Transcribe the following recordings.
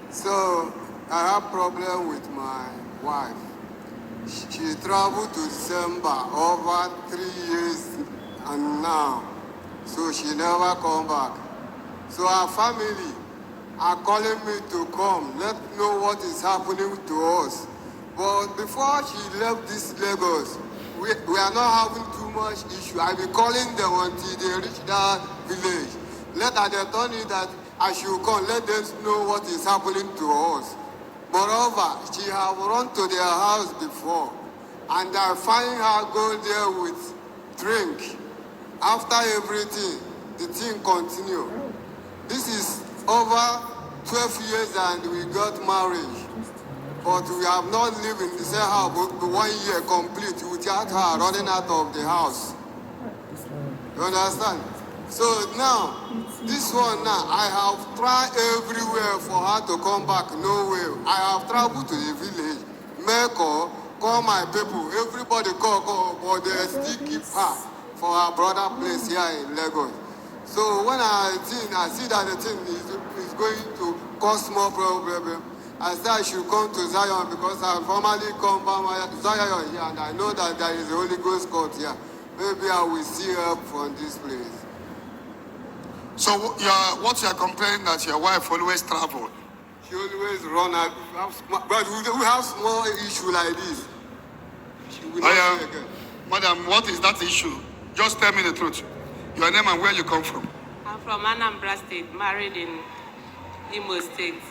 So I have problem with my wife. She traveled to December over 3 years and now. So she never come back. So our family are calling me to come. Let know what is happening to us. But before she left this Lagos, we are not having too much issue. I be calling them until they reach that village. Later they told me that I should come, let them know what is happening to us. Moreover, she have run to their house before, and I find her go there with drink. After everything, the thing continue. This is over 12 years and we got married. But we have not lived in the same house for 1 year complete without her running out of the house. You understand? So now, this one now, I have tried everywhere for her to come back, no way. I have traveled to the village, make call my people, everybody call, but they still keep her for her brother place here in Lagos. So when I see that the thing is going to cause more problem, I said I should come to Zion because I formally come by Zion here and I know that there is a Holy Ghost court here. Maybe I will see help from this place. So what you are complaining that your wife always travel? She always run out, but we have small issue like this. She will not again. Madam, what is that issue? Just tell me the truth. Your name and where you come from. I'm from Anambra State, married in Imo State.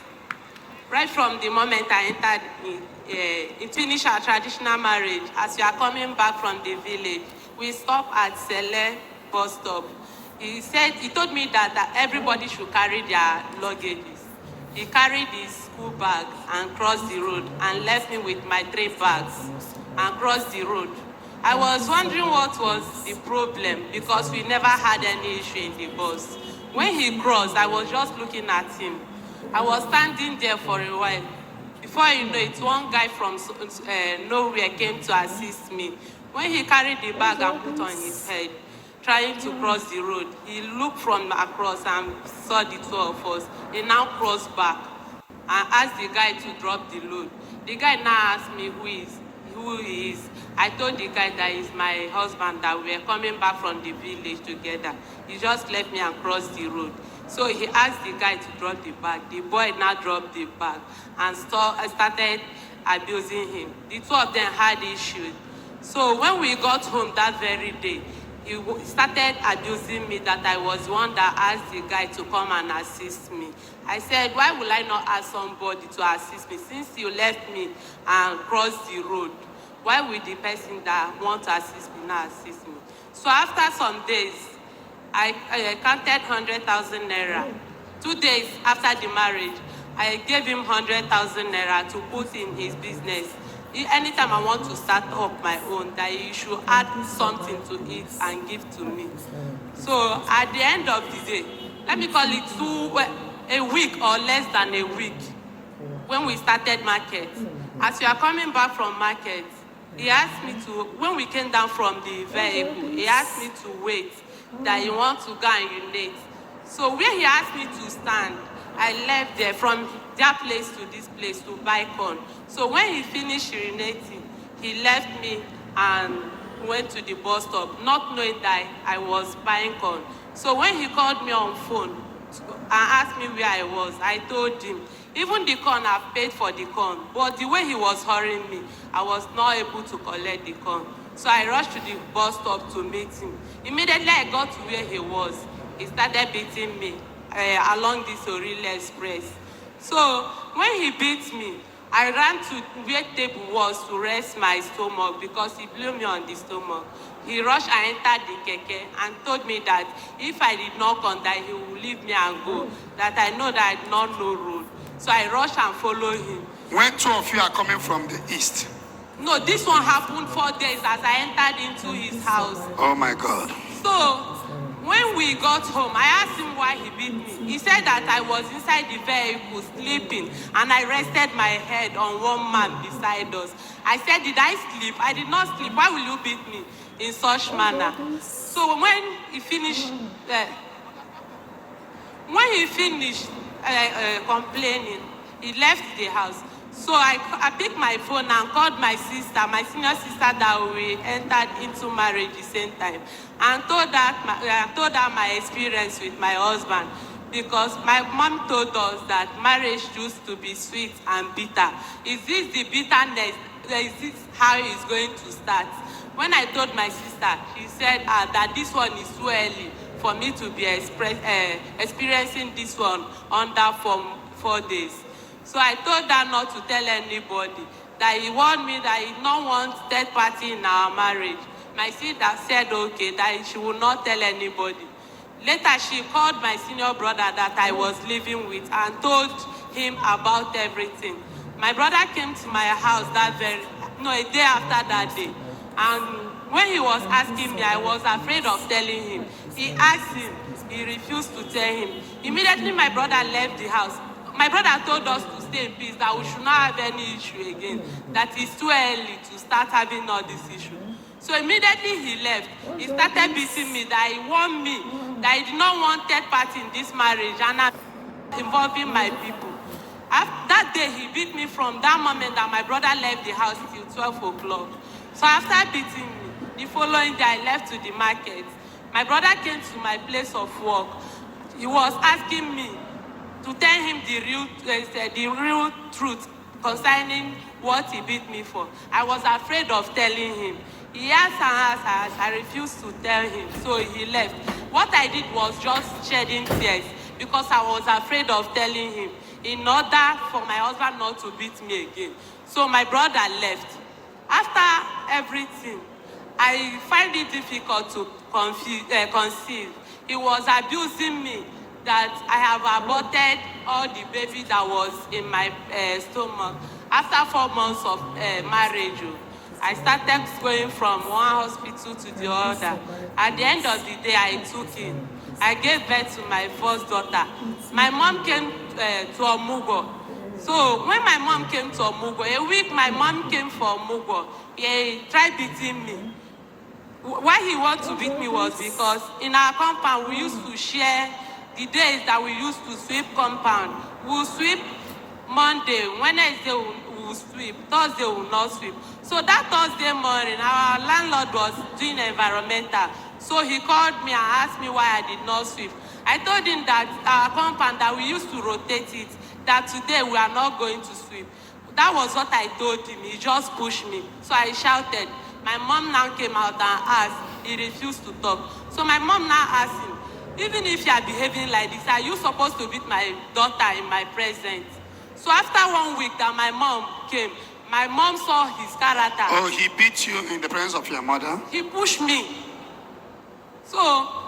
Right from the moment I entered finished our traditional marriage, as we are coming back from the village, we stopped at Sele bus stop. He told me that everybody should carry their luggages. He carried his school bag and crossed the road and left me with my 3 bags and crossed the road. I was wondering what was the problem because we never had any issue in the bus. When he crossed, I was just looking at him. I was standing there for a while. Before you know it, one guy from nowhere came to assist me. When he carried the bag and put on his head, trying to cross the road, he looked from across and saw the 2 of us. He now crossed back and asked the guy to drop the load. The guy now asked me who he is. I told the guy that is my husband, that we were coming back from the village together. He just left me and crossed the road. So he asked the guy to drop the bag. The boy now dropped the bag and started abusing him. The 2 of them had issues. So when we got home that very day, he started abusing me that I was one that asked the guy to come and assist me. I said, why will I not ask somebody to assist me? Since you left me and crossed the road, why will the person that want to assist me not assist me? So after some days, I counted 100,000 naira. 2 days after the marriage, I gave him 100,000 naira to put in his business. Anytime I want to start up my own, that he should add something to it and give to me. So at the end of the day, let me call it a week or less than a week, when we started market. As we are coming back from market, he asked me to, when we came down from the vehicle, he asked me to wait, that he wants to go and urinate. So where he asked me to stand, I left there from that place to this place to buy corn. So when he finished urinating, he left me and went to the bus stop, not knowing that I was buying corn. So when he called me on phone and asked me where I was, I told him, even the corn, I've paid for the corn. But the way he was hurrying me, I was not able to collect the corn. So I rushed to the bus stop to meet him. Immediately I got to where he was, he started beating me along this Orille Express. So when he beat me, I ran to where table was to rest my stomach because he blew me on the stomach. He rushed and entered the keke and told me that if I did not come, that he would leave me and go, that I know that I did not know road. So I rushed and followed him. When 2 of you are coming from the east? No, this one happened 4 days as I entered into his house. Oh my God. So when we got home, I asked him why he beat me. He said that I was inside the vehicle sleeping and I rested my head on one man beside us. I said, did I sleep? I did not sleep. Why will you beat me in such manner? So when he finished complaining, He left the house. So I picked my phone and called my sister, my senior sister, that we entered into marriage the same time, and told her my experience with my husband, because my mom told us that marriage used to be sweet and bitter. Is this the bitterness? Is this how it's going to start? When I told my sister, she said that this one is too early for me to be experiencing this one under 4 days. So I told her not to tell anybody, that he warned me that he don't want third party in our marriage. My sister said okay, that she will not tell anybody. Later, she called my senior brother that I was living with and told him about everything. My brother came to my house a day after that day. And when he was asking me, I was afraid of telling him. He asked him, he refused to tell him. Immediately, my brother left the house. My brother told us to stay in peace, that we should not have any issue again, that it's too early to start having all this issue. So immediately he left. He started beating me, that he warned me, that he did not want third party in this marriage and involving my people. That day, he beat me from that moment that my brother left the house till 12 o'clock. So after beating me, the following day I left to the market. My brother came to my place of work. He was asking me to tell him the real truth concerning what he beat me for. I was afraid of telling him. He asked and asked, I refused to tell him, so he left. What I did was just shedding tears, because I was afraid of telling him, in order for my husband not to beat me again. So my brother left. After everything, I find it difficult to conceive. He was abusing me, that I have aborted all the baby that was in my stomach. After 4 months of marriage, I started going from one hospital to the other. At the end of the day, I took him. I gave birth to my first daughter. My mom came to Omugo. So when my mom came to Omugo, a week my mom came for Omugo. He tried beating me. Why he wanted to beat me was because in our compound we used to share the days that we used to sweep compound. We'll sweep Monday, Wednesday we'll sweep, Thursday we'll not sweep. So that Thursday morning, our landlord was doing environmental. So he called me and asked me why I did not sweep. I told him that our compound, that we used to rotate it, that today we are not going to sweep. That was what I told him. He just pushed me. So I shouted. My mom now came out and asked. He refused to talk. So my mom now asked him, even if you are behaving like this, are you supposed to beat my daughter in my presence? So after 1 week that my mom came, my mom saw his character. Oh, he beat you in the presence of your mother? He pushed me. So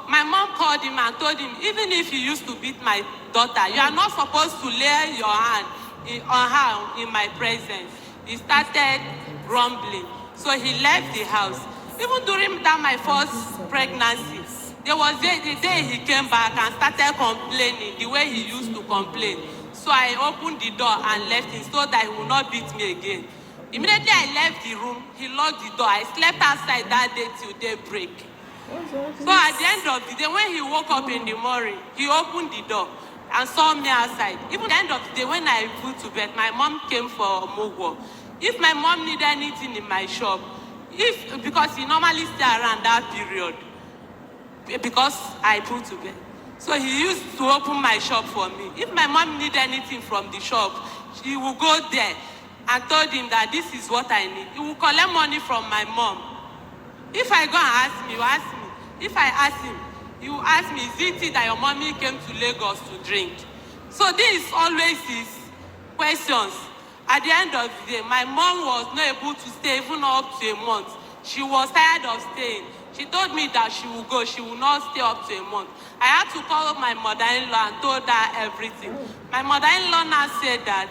my mom called him and told him, even if you used to beat my daughter, you are not supposed to lay your hand on her in my presence. He started grumbling. So he left the house. Even during that my first pregnancy, there was the day he came back and started complaining the way he used to complain. So I opened the door and left him so that he would not beat me again. Immediately I left the room, he locked the door. I slept outside that day till daybreak. So at the end of the day, when he woke up in the morning, he opened the door and saw me outside. Even at the end of the day, when I put to bed, my mom came for Mogwo. If my mom needed anything in my shop, because he normally stay around that period, because I put to bed. So he used to open my shop for me. If my mom needed anything from the shop, she would go there and told him that this is what I need. He will collect money from my mom. If I go and ask him, he will ask me. If I ask him, he will ask me, is it that your mommy came to Lagos to drink? So this is always his questions. At the end of the day, my mom was not able to stay even up to a month. She was tired of staying. She told me that she will go, she will not stay up to a month. I had to call my mother-in-law and told her everything. My mother-in-law now said that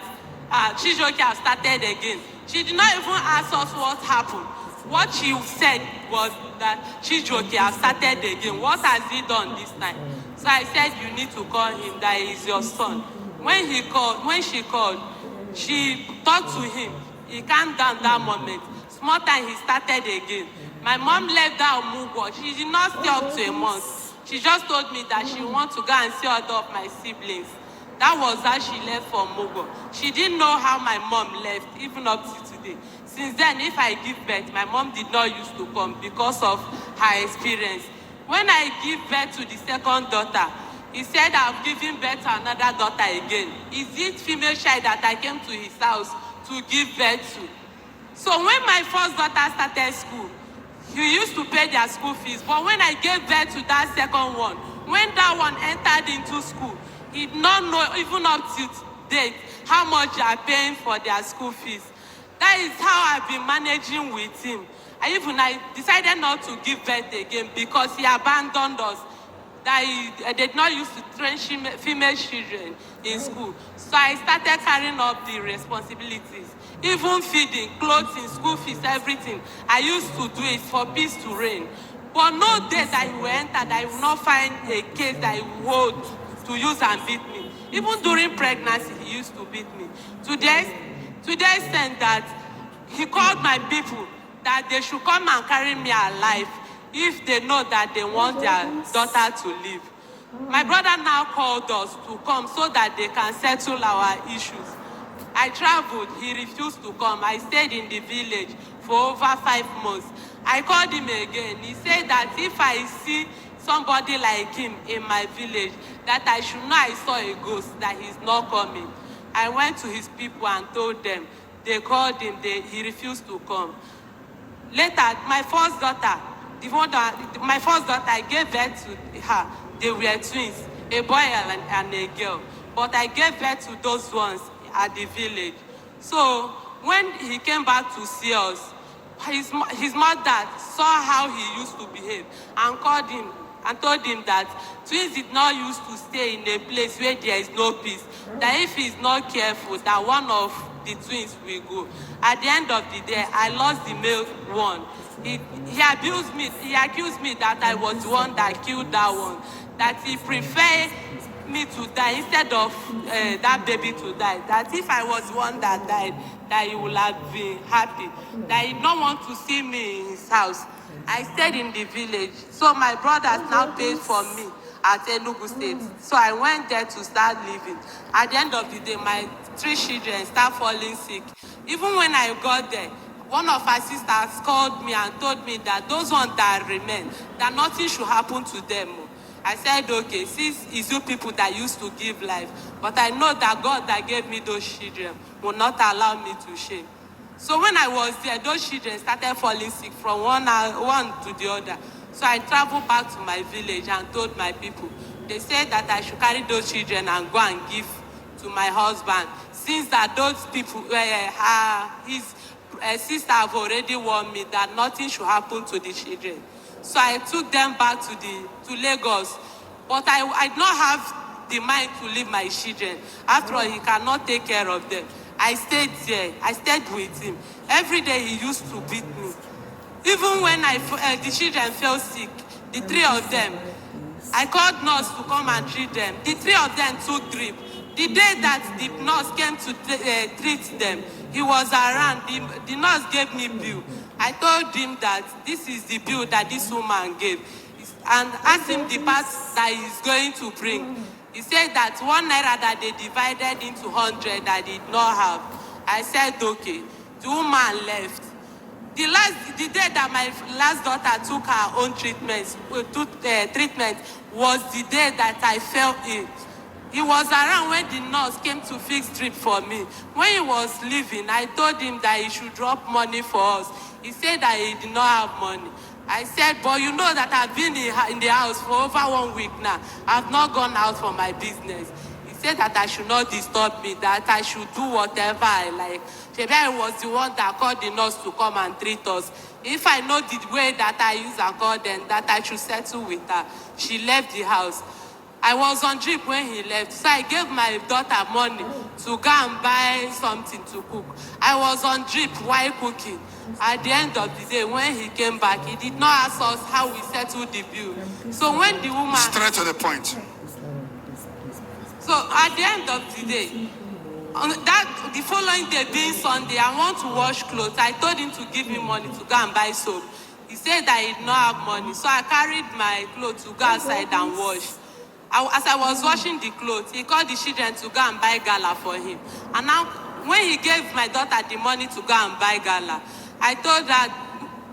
Chijoke has started again. She did not even ask us what happened. What she said was that Chijoke has started again. What has he done this time? So I said, you need to call him, that is your son. When she called, she talked to him. He calmed down that moment. Small time, he started again. My mom left that Omugo. She did not stay up to a month. She just told me that she wants to go and see other of my siblings. That was how she left for Mogo. She didn't know how my mom left, even up to today. Since then, if I give birth, my mom did not used to come because of her experience. When I give birth to the second daughter, he said I've given birth to another daughter again. Is it female child that I came to his house to give birth to? So when my first daughter started school, he used to pay their school fees. But when I gave birth to that second one, when that one entered into school, he did not know, even up to date, how much they are paying for their school fees. That is how I've been managing with him. I decided not to give birth again because he abandoned us. That he did not used to train female children in school. So I started carrying up the responsibilities. Even feeding, clothing, school fees, everything. I used to do it for peace to reign. But no day that he will enter that I will not find a case that he will hold to use and beat me. Even during pregnancy, he used to beat me. To the extent that he called my people that they should come and carry me alive if they know that they want their daughter to live. My brother now called us to come so that they can settle our issues. I traveled, he refused to come. I stayed in the village for over 5 months. I called him again. He said that if I see somebody like him in my village, that I should know I saw a ghost, that he's not coming. I went to his people and told them. They called him, he refused to come. Later, my first daughter, I gave birth to her. They were twins, a boy and a girl. But I gave birth to those ones at the village. So when he came back to see us, his mother saw how he used to behave and called him and told him that twins did not used to stay in a place where there is no peace. That if he's not careful, that one of the twins will go. At the end of the day, I lost the male one. He abused me. He accused me that I was the one that killed that one. That he preferred me to die instead of that baby to die. That if I was the one that died, that he would have been happy. That he did not want to see me in his house. I stayed in the village. So my brothers now paid for me at Enugu State. So I went there to start living. At the end of the day, my 3 children start falling sick. Even when I got there, one of our sisters called me and told me that those ones that remain, that nothing should happen to them. I said, okay, since it's you people that used to give life, but I know that God that gave me those children will not allow me to shame. So when I was there, those children started falling sick from one to the other. So I traveled back to my village and told my people. They said that I should carry those children and go and give to my husband. Since that those people, his sister have already warned me that nothing should happen to the children. So I took them back to Lagos. But I did not have the mind to leave my children. After all, he cannot take care of them. I stayed there. I stayed with him. Every day he used to beat me. Even when the children fell sick, the 3 of them, I called nurse to come and treat them. The 3 of them took drip. The day that the nurse came to treat them, he was around. The nurse gave me bill. I told him that this is the bill that this woman gave, and asked him the part that he's going to bring. He said that 1 naira that they divided into 100 that he did not have. I said, okay. The woman left. The day that my last daughter took her own treatment was the day that I fell ill. He was around when the nurse came to fix drip for me. When he was leaving, I told him that he should drop money for us. He said that he did not have money. I said, but you know that I've been in the house for over 1 week now. I've not gone out for my business. He said that I should not disturb me, that I should do whatever I like. Shebi was the one that called the nurse to come and treat us. If I know the way that I use and call them, that I should settle with her. She left the house. I was on drip when he left, so I gave my daughter money to go and buy something to cook. I was on drip while cooking. At the end of the day, when he came back, he did not ask us how we settled the bill. So when the woman... Straight to the point. So at the end of the day, the following day being Sunday, I want to wash clothes. I told him to give me money to go and buy soap. He said that he did not have money. So I carried my clothes to go outside and wash. As I was washing the clothes, he called the children to go and buy gala for him. And now, when he gave my daughter the money to go and buy gala, I told her,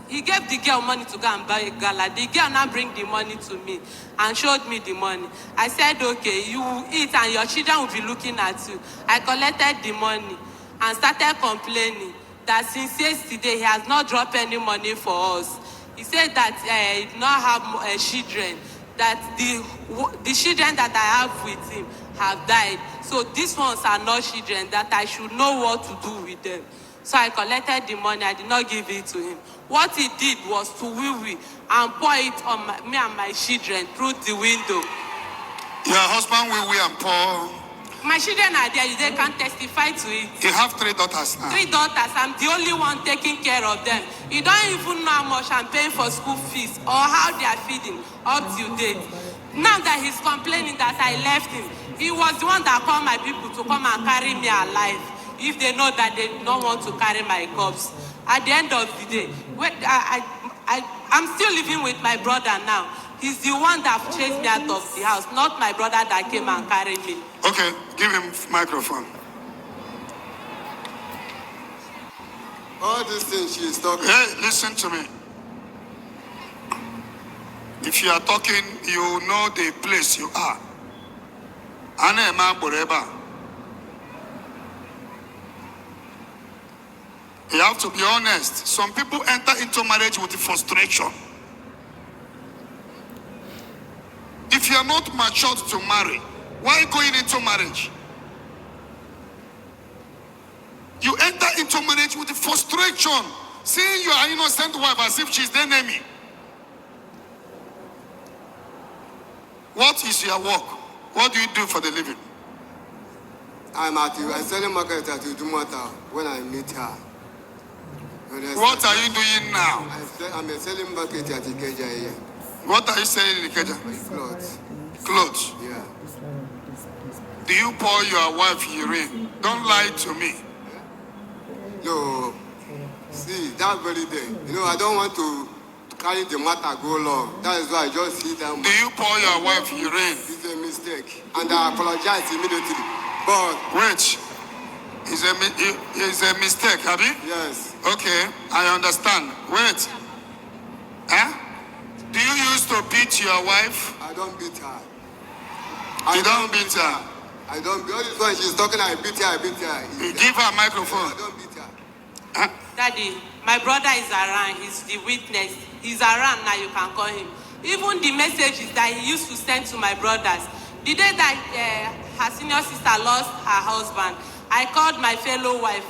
he gave the girl money to go and buy gala. The girl now bring the money to me and showed me the money. I said, okay, you will eat and your children will be looking at you. I collected the money and started complaining that since yesterday he has not dropped any money for us. He said that he did not have children, that the children that I have with him have died. So these ones are not children, that I should know what to do with them. So I collected the money, I did not give it to him. What he did was to wee and pour it on me and my children through the window. Your husband wee and pour. My children are there, they can testify to it. You have 3 daughters now. 3 daughters, I'm the only one taking care of them. You don't even know how much I'm paying for school fees or how they are feeding up to date. Now that he's complaining that I left him, he was the one that called my people to come and carry me alive. If they know that they don't want to carry my corpse. At the end of the day, I'm still living with my brother now. He's the one that chased me out of the house, not my brother that came and carried me. Okay, give him microphone. All these things she's talking. Hey, listen to me. If you are talking, you know the place you are. Anema Boreba. You have to be honest. Some people enter into marriage with frustration. If you are not matured to marry, why going into marriage? You enter into marriage with frustration, seeing your innocent wife as if she's the enemy. What is your work? What do you do for the living? I'm selling market at Udumata when I meet her. What are you doing now? I'm selling market at Ikeja here. What are you selling in Ikeja? Clothes. Clothes. Yeah. Do you pour your wife urine? Don't lie to me. No. See, that very day, I don't want to carry the matter go long. That is why I just sit down. Do you pour your wife urine? It's a mistake. And I apologize immediately. But wait. It's a mistake, have you? Yes. Okay, I understand. Wait. Huh? Do you used to beat your wife? I don't beat her. You don't beat her? I don't beat her. All this when she's talking, I beat her. Give her a microphone. I don't beat her. Huh? Daddy, my brother is around. He's the witness. He's around now, you can call him. Even the messages that he used to send to my brothers. The day that her senior sister lost her husband, I called my fellow wife,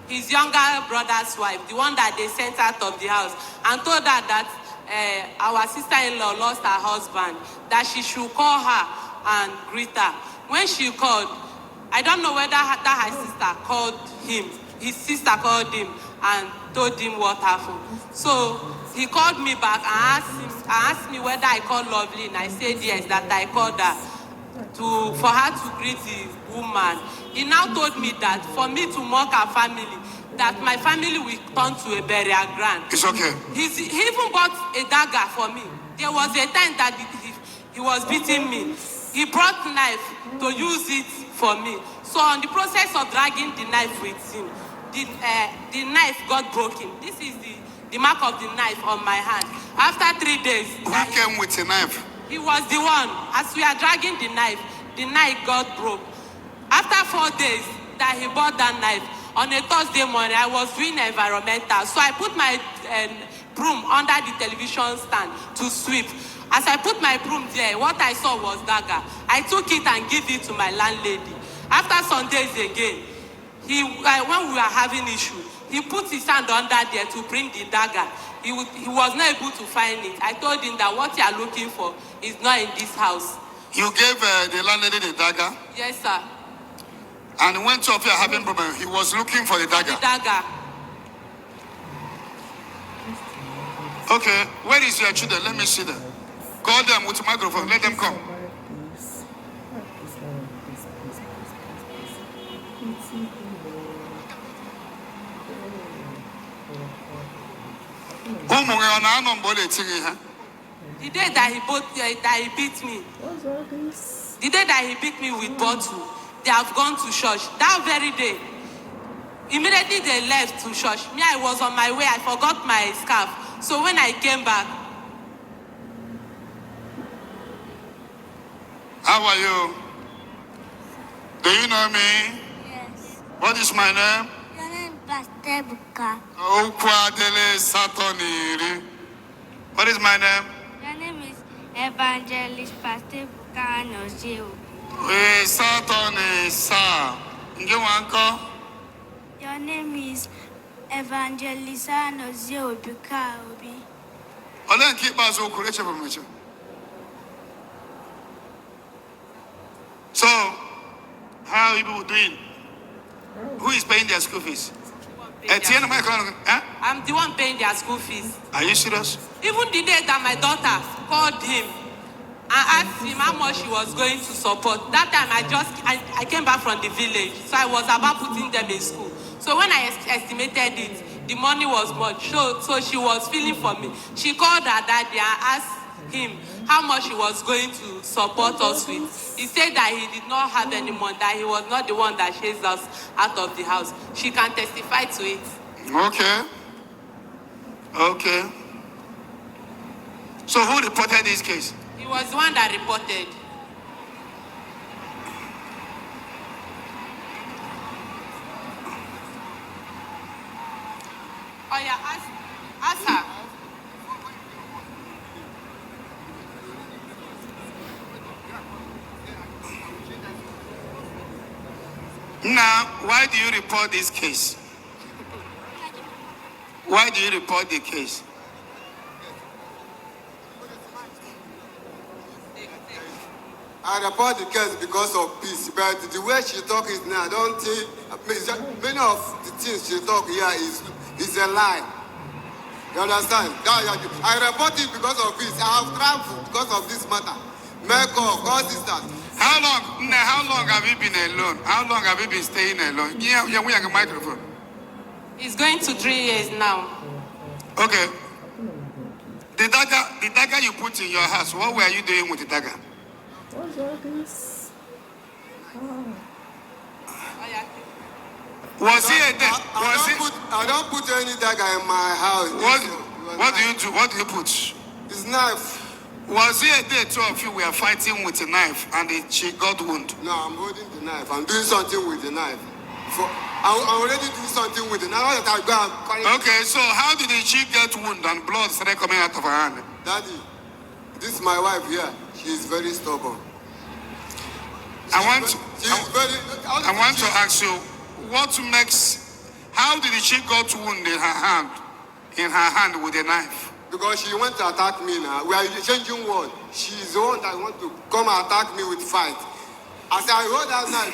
his younger brother's wife, the one that they sent out of the house, and told her that our sister-in-law lost her husband, that she should call her and greet her. When she called, I don't know whether her sister called him. His sister called him and told him what happened. So he called me back and asked me whether I called Lovely, and I said yes, that I called her for her to greet the woman. He now told me that for me to mock her family, that my family will turn to a burial ground. It's okay. He even bought a dagger for me. There was a time that he was beating me. He brought knife to use it for me. So on the process of dragging the knife with him, the knife got broken. This is the mark of the knife on my hand. After 3 days, who came with a knife? He was the one. As we are dragging the knife got broke. After 4 days that he bought that knife, on a Thursday morning, I was doing environmental. So I put my broom under the television stand to sweep. As I put my broom there, what I saw was dagger. I took it and gave it to my landlady. After some days again, when we were having issue, he put his hand under there to bring the dagger. He was not able to find it. I told him that what you are looking for is not in this house. You gave the landlady the dagger? Yes, sir. And when two of you are having problem, he was looking for the dagger? The dagger. Okay, where is your children? Let me see them. Call them with a microphone. Let them come. The day that he beat me, The day that he beat me with bottle, they have gone to church. That very day, immediately they left to church. Me, I was on my way. I forgot my scarf. So when I came back, How are you? Do you know me? Yes. What is my name? Your name is Pastor Ebuka. Okwadele Satoniri. What is my name? Your name is Evangelist Pastor Ebuka Obi. Satoni Sa. Ngewanko. Your name is Evangelist Ebuka Obi. Olen keep us okureche from which. So, how are you people doing? Who is paying their school fees? Etienne, I'm the one paying their school fees. Are you serious? Even the day that my daughter called him and asked him how much he was going to support, that time I came back from the village, so I was about putting them in school. So when I estimated it, the money was much. So she was feeling for me. She called her daddy and asked him how much he was going to support us with. He said that he did not have any money, that he was not the one that chased us out of the house. She can testify to it. Okay. So who reported this case? He was the one that reported. Oh yeah, ask her. Now, why do you report this case? Why do you report the case? I report the case because of peace, but the way she talk is now, I don't think, many of the things she talk here is a lie. You understand? I report it because of peace. I have traveled because of this matter. Meko, God sisters. How long have you been alone? How long have you been staying alone? Yeah, we have a microphone. It's going to 3 years now. Okay. The dagger you put in your house, what were you doing with the dagger? Was he a dead? I don't put any dagger in my house. What do you do? What do you put? It's knife. Was it a day two of you were fighting with a knife and she got wound? No, I'm holding the knife. I'm doing something with the knife. I'm already doing something with the knife. Okay, so how did she get wound and blood started coming out of her hand? Daddy, this is my wife here. She is very stubborn. I want to ask you, how did she got wound in her hand with a knife? Because she went to attack me now. We are changing word. She is the one that want to come and attack me with fight. As I hold that knife,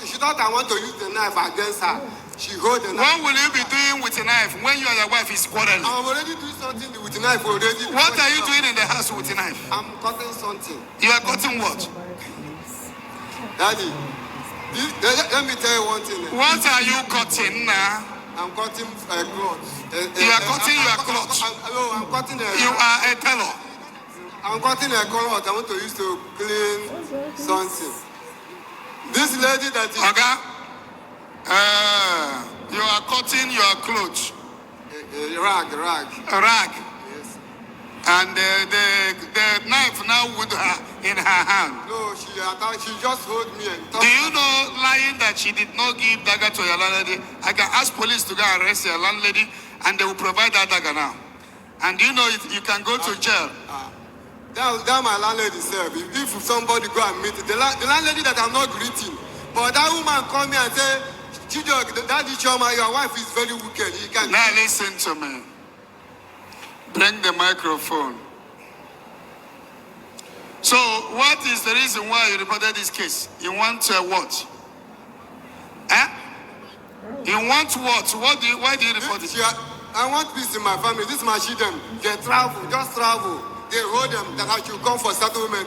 she thought I want to use the knife against her. She hold the knife. What will you be doing with a knife when you and your wife is quarreling? I'm already doing something with the knife already. What are you doing in the house with a knife? I'm cutting something. You are cutting what? Daddy, let me tell you one thing. What are you cutting now? I'm cutting a cloth. You are cutting your cloth? No, I'm cutting a... You are a tailor? I'm cutting a cloth I want to use to clean something. This lady that is... Okay. You are cutting your clothes. Rag. A rag. Yes. And the knife now with her in her hand. No, she just hold me and Do you know, lying that she did not give dagger to your landlady? I can ask police to go arrest your landlady and they will provide that dagger now. And do you know you can go to jail? That my landlady said, if somebody go and meet the landlady that I'm not greeting, but that woman come here and say, Chijo, Daddy Choma, your wife is very wicked. You can... Now listen to me. Bring the microphone. So, what is the reason why you reported this case? You want what? You want what? Why do you report it? I want peace in my family. This is my children. They travel, just travel. They hold them that I should come for settlement.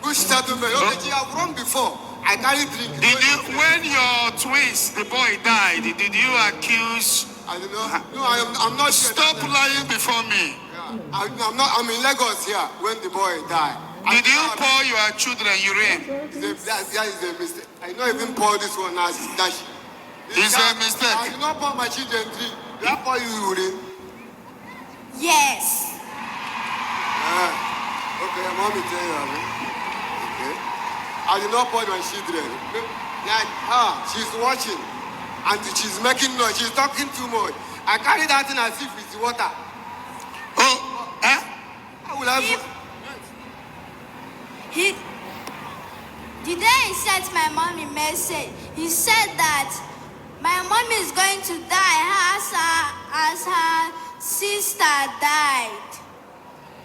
Which settlement? Okay, she have run before. I carry drink. When your twins, the boy died, did you accuse? I don't know. No, I'm not. Stop lying before me. Yeah. I'm in Lagos here when the boy died. Did you pour your children urine? That is a mistake. I not even pour this one as dash. It's a mistake. I did not pour my children drink. Did I pour you urine? Yes. Okay, mommy tell you. Okay. I did not pour my children. She's watching. And she's making noise. She's talking too much. I carry that thing as if it's water. Oh, eh? I will have... The day he sent my mom a message, he said that my mom is going to die as her sister died.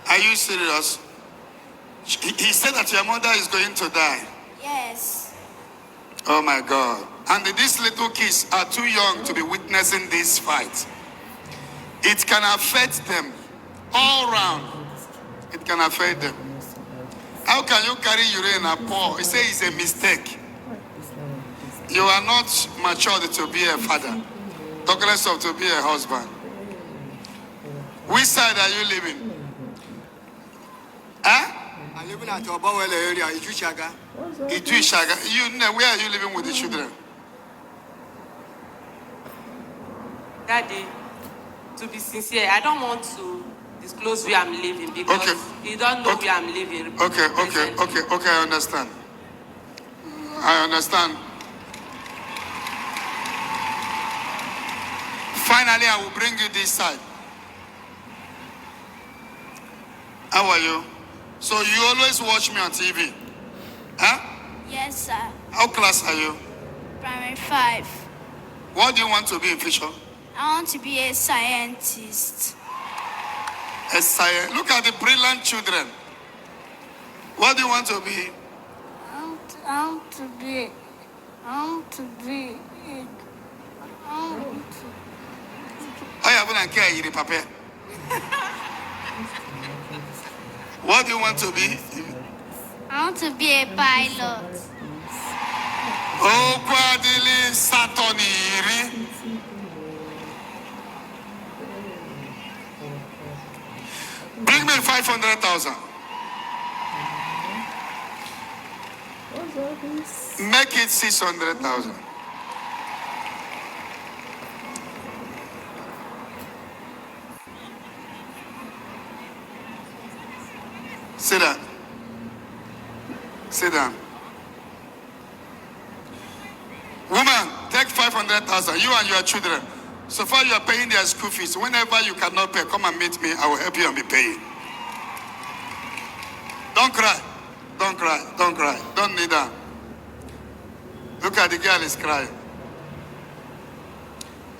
Are you serious? He said that your mother is going to die. Yes. Oh my God. And these little kids are too young to be witnessing this fight. It can affect them all round. It can affect them. How can you carry urine and pour? You say it's a mistake. You are not matured to be a father. Talk less of to be a husband. Which side are you living? Huh? I'm living at Obawele area, Ijuchaga. Ijuchaga. Where are you living with the children? Daddy, to be sincere, I don't want to disclose where I'm living because you don't know where I'm living. Okay, I understand. I understand. Finally, I will bring you this side. How are you? So you always watch me on TV? Huh? Yes, sir. How class are you? Primary 5. What do you want to be in future? I want to be a scientist. A scientist. Look at the brilliant children. What do you want to be? I want to be. I haven't care you papa. What do you want to be? I want to be a pilot. Oh, Kwadili Satoniri. Bring me 500,000. Make it 600,000. Sit down. Sit down. Woman, take 500,000. You and your children. So far you are paying their school fees. Whenever you cannot pay, come and meet me. I will help you and be paying. Don't cry. Don't cry. Don't cry. Don't kneel down. Look at the girl is crying.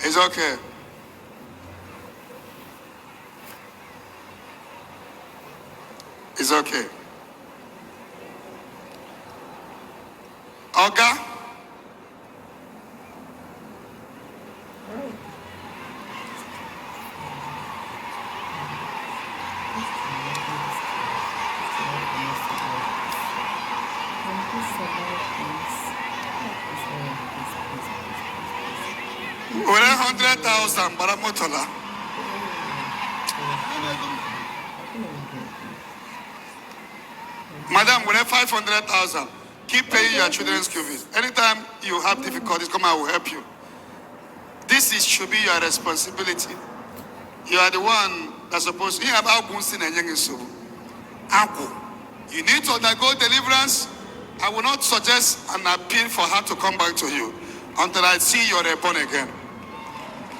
It's okay. It's okay. Olga? We're 100,000 Baramotola. Madam, we're 500,000. Keep paying your children's school fees. Anytime you have difficulties, come, I will help you. This should be your responsibility. You are the one that's supposed to. You need to undergo deliverance. I will not suggest an appeal for her to come back to you until I see you are born again.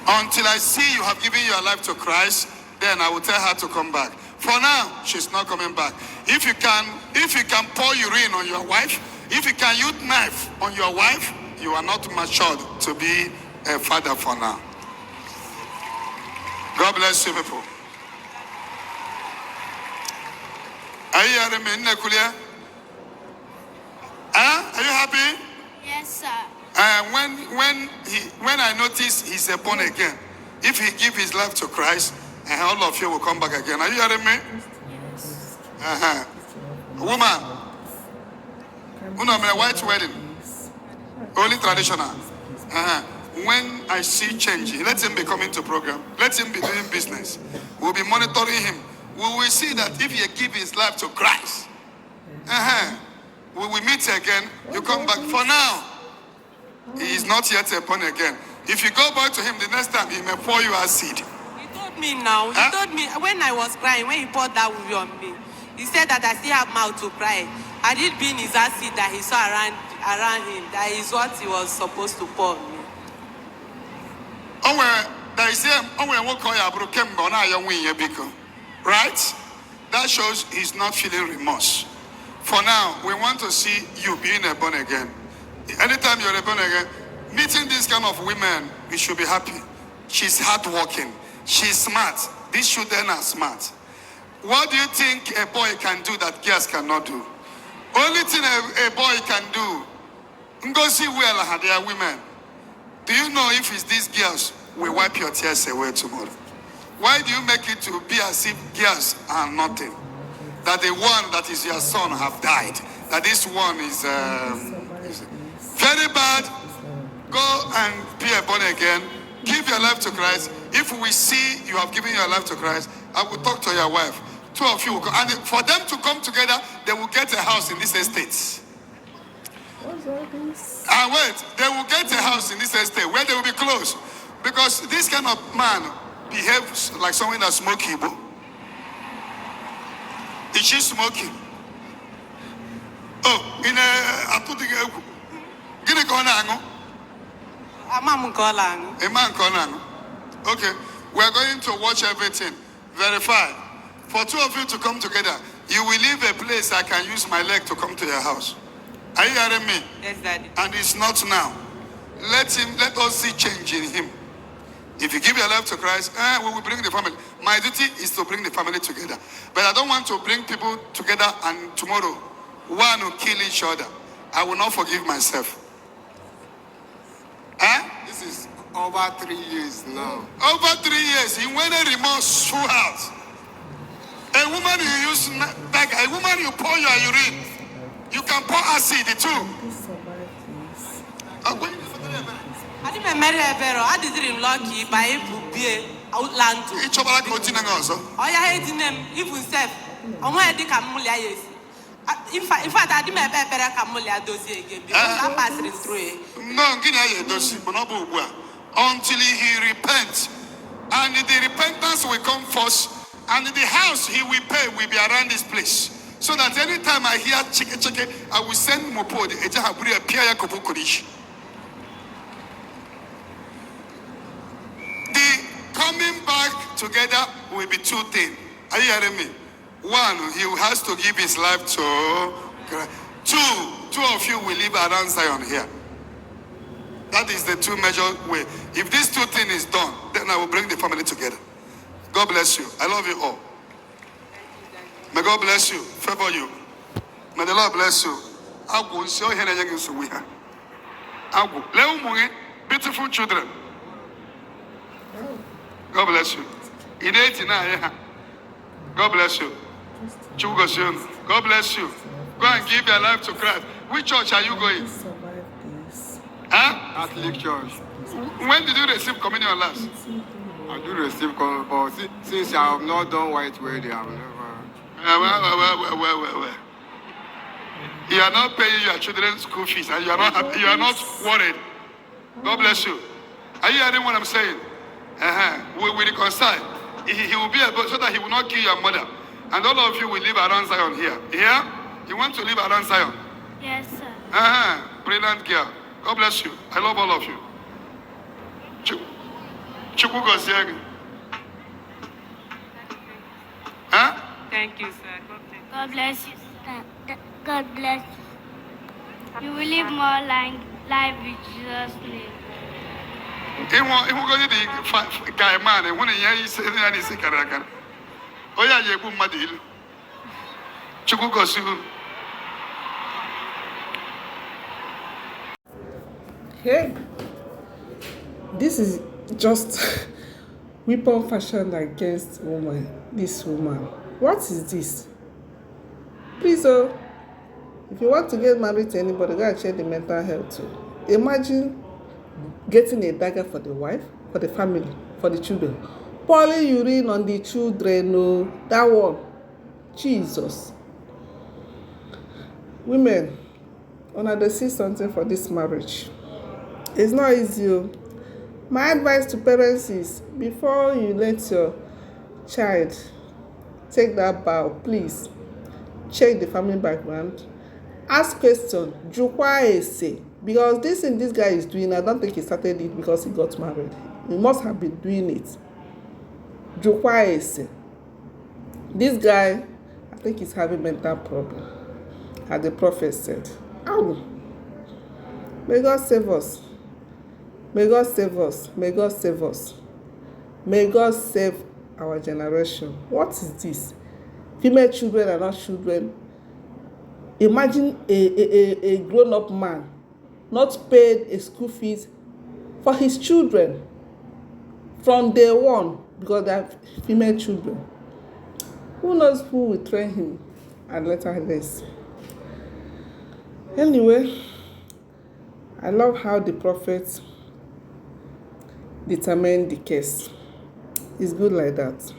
Until I see you have given your life to Christ, then I will tell her to come back. For now, she's not coming back. If you can pour urine on your wife, if you can use knife on your wife, you are not matured to be a father for now. God bless you, people. Are you hearing me, Nekulia? Are you happy? Yes, sir. When I notice he's a born again, if he give his life to Christ, and all of you will come back again. Are you hearing me? Yes. Woman, a white wedding, only traditional. When I see changing, let him be coming to program. Let him be doing business. We'll be monitoring him. We will see that if he give his life to Christ, We will meet again. You come back. For now, he is not yet born again. If you go back to him the next time, he may pour you acid. He told me now. He told me when I was crying, when he poured that movie on me, he said that I still have mouth to cry. Had it been his acid that he saw around him, that is what he was supposed to pour on me. Right? That shows he's not feeling remorse. For now, we want to see you being a born again. Anytime you're a born again, meeting these kind of women, we should be happy. She's hardworking. She's smart. These children are smart. What do you think a boy can do that girls cannot do? Only thing a boy can do, go see well they are women. Do you know if it's these girls will wipe your tears away tomorrow? Why do you make it to be as if girls are nothing? That the one that is your son have died. That this one is very bad. Go and be a born again. Give your life to Christ. If we see you have given your life to Christ, I will talk to your wife. Two of you will go. And for them to come together, they will get a house in this estate. And wait, they will get a house in this estate where they will be close. Because this kind of man behaves like someone that's smoking. Is she smoking? Oh, in a okay, we're going to watch everything. Verify. For two of you to come together, you will leave a place I can use my leg to come to your house. Are you hearing me? Yes, Daddy. And it's not now. Let us see change in him. If you give your life to Christ, we will bring the family. My duty is to bring the family together. But I don't want to bring people together and tomorrow one will kill each other. I will not forgive myself. This is over 3 years now. Over 3 years, he went a remorse throughout. A woman you use like a woman you pour your urine. You can pour acid too. I didn't marry a bear. I didn't lucky by be outland. Each of our continent also. Oh, yeah, I didn't even say, I'm where the Camulia is. In fact, I didn't have a better Camulia dossier again because I passed it through. No, Guinea dossier, until he repents. And the repentance will come first. And the house he will pay will be around this place. So that anytime I hear chicken, I will send Mopo the Ejahabri a Pia Kopukurish. The coming back together will be two things. Are you hearing me? One, he has to give his life to Christ. Two of you will live around Zion here. That is the two major way. If these two things is done, then I will bring the family together. God bless you. I love you all. May God bless you, favor you. May the Lord bless you. Beautiful children. God bless you. In 89, God bless you. God bless you. Go and give your life to Christ. Which church are you going? Catholic Church. When did you receive communion last? I do receive communion, but since I have not done white wedding, I have never. Well. You are not paying your children's school fees and you are not happy, you are not worried. God bless you. Are you hearing what I'm saying? We will reconcile. He will be able so that he will not kill your mother. And all of you will live around Zion here. Yeah? You want to live around Zion? Yes, sir. Brilliant girl. God bless you. I love all of you. Thank you, sir. God bless you. God bless you. You will live more life with Jesus' name. Guy man, and when he said that he's sick, oh, yeah, you put Madil. Chukukosu. Hey, this is just weapon fashioned against this woman. What is this? Please, if you want to get married to anybody, go and check the mental health too. Imagine getting a dagger for the wife, for the family, for the children. Pouring urine on the children, no, that one. Jesus. Women, una dey see something for this marriage. It's not easy o. My advice to parents is, before you let your child take that vow, please check the family background, ask question, jukwa ese, because this thing this guy is doing, I don't think he started it because he got married. He must have been doing it. Jukwa ese. This guy, I think he's having mental problem, as the prophet said. Ow! May God save us. May God save us. May God save us. May God save our generation. What is this? Female children are not children. Imagine a grown-up man not paid a school fees for his children from day one because they are female children. Who knows who will train him at later days? Anyway, I love how the prophet determined the case. It's good like that.